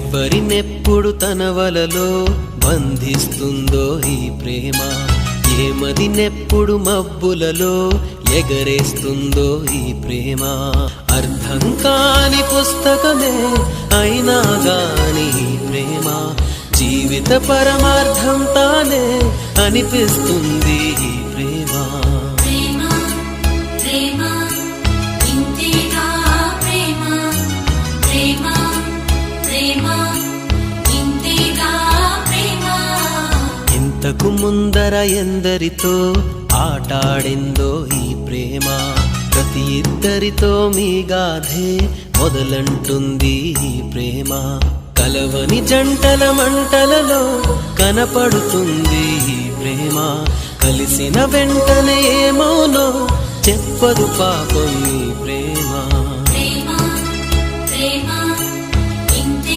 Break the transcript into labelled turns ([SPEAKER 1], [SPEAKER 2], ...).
[SPEAKER 1] ఎవ్వరినెప్పుడు తన వలలో బంధిస్తుందో ఈ ప్రేమ, ఏమదినెప్పుడు మబ్బులలో ఎగరేస్తుందో ఈ ప్రేమ. అర్థం కాని పుస్తకమే అయినా గాని ఈ ప్రేమ జీవిత పరమార్థం తానే అనిపిస్తుంది ఈ ప్రేమ. ఇంతకు ముందర ఎందరితో ఆటాడిందో ఈ ప్రేమ, ప్రతి ఇద్దరితో మీ గాథే మొదలంటుంది ఈ ప్రేమ. కలవని జంటల మంటలలో కనపడుతుంది ఈ ప్రేమ, కలిసిన వెంటనే ఏమోనో చెప్పదు పాపం ఈ ప్రేమ.